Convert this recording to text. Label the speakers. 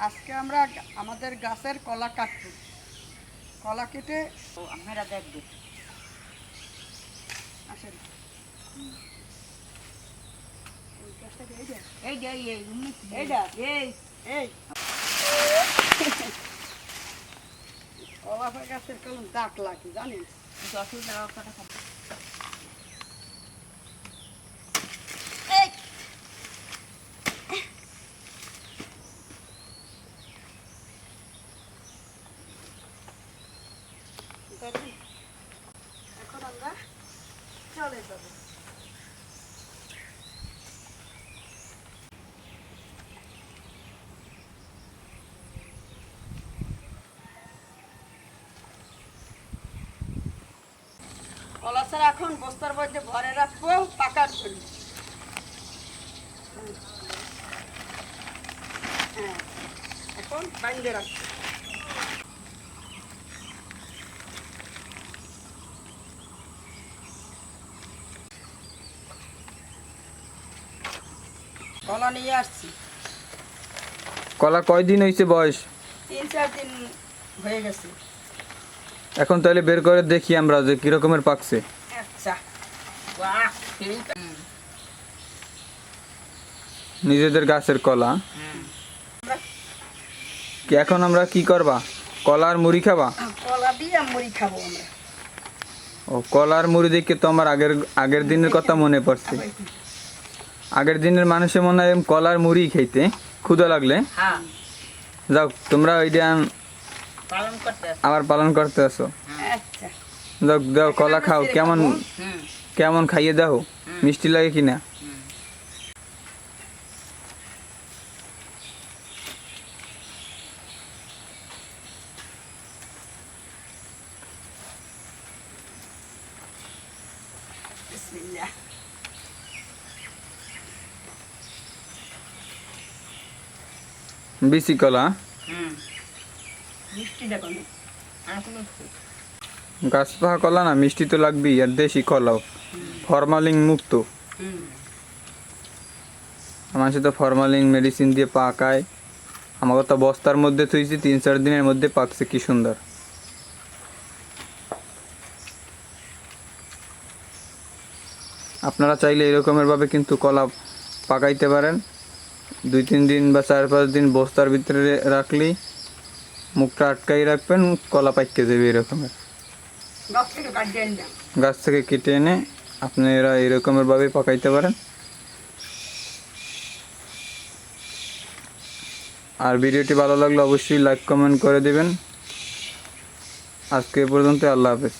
Speaker 1: আজকে আমরা আমাদের গাছের কলা কাটবো। কলা কেটে
Speaker 2: আপনারা দেখবেন।
Speaker 1: আসেন। ওই গাছটা এই যে,
Speaker 2: এই যে
Speaker 1: এইটা
Speaker 2: এই
Speaker 1: এই কলা গাছের কেমন দাগ লাগে জানেন?
Speaker 2: 10 টাকা কথা খাবো।
Speaker 1: দেখেন, এখন আমরা চলে যাবো। কলা ছাড়া এখন বস্তার মধ্যে ভরে রাখবো পাকার জন্য। হ্যাঁ, এখন বাইন্ধে রাখবো। কলা নিয়ে আসছি,
Speaker 3: কলা কয়দিন হয়েছে বয়স?
Speaker 1: 3-4 দিন হয়ে গেছে।
Speaker 3: এখন তাহলে বের করে দেখি আমরা যে কি রকমের পাকছে।
Speaker 1: আচ্ছা,
Speaker 2: বাহ এই
Speaker 3: নিজেদের গাছের কলা। কি এখন আমরা কি করবা? কলার মুড়ি খাবা?
Speaker 1: কলা দিয়ে মুড়ি খাবো আমরা।
Speaker 3: ও, কলার মুড়ি দেখে তো আমার আগের দিনের কথা মনে পড়ছে। আগের দিনের মানুষের মনে হয় কলার মুড়ি খাইতে ক্ষুধা লাগলে।
Speaker 2: হ্যাঁ
Speaker 3: যাও, তোমরা ওইটা
Speaker 2: পালন করতে আছে।
Speaker 3: আবার পালন করতে আসো।
Speaker 1: আচ্ছা,
Speaker 3: যাও দাও, কলা খাও। কেমন
Speaker 2: হুম
Speaker 3: কেমন খাইয়ে দাও, মিষ্টি লাগে কিনা?
Speaker 1: বিসমিল্লাহ।
Speaker 3: বিসি কলা,
Speaker 2: হুম
Speaker 1: মিষ্টি দেখো না।
Speaker 2: আর কোনো
Speaker 3: গাছ পাকা কলা না, মিষ্টি তো লাগবেই। আর দেশি কলাও ফরমালিন মুক্ত।
Speaker 2: হুম
Speaker 3: মানুষ তো ফরমালিন মেডিসিন দিয়ে পাকায়। আমার তো বস্তার মধ্যে থুইছি, 3-4 দিনের মধ্যে পাকছে, কি সুন্দর। আপনারা চাইলে এরকমের ভাবে কিন্তু কলা পাকাইতে পারেন। 2-3 দিন বা 4-5 দিন বস্তার ভিতরে রাখলেই মুখটা আটকাই রাখবেন, কলা পাইকে যাবে এরকমের।
Speaker 1: গাছ থেকে কাটিয়ে আনলাম।
Speaker 3: গাছ থেকে কেটে এনে আপনারা এরকমের ভাবে পাকাইতে পারেন। আর ভিডিওটি ভালো লাগলে অবশ্যই লাইক কমেন্ট করে দিবেন। আজকে এ পর্যন্ত, আল্লাহ হাফেজ।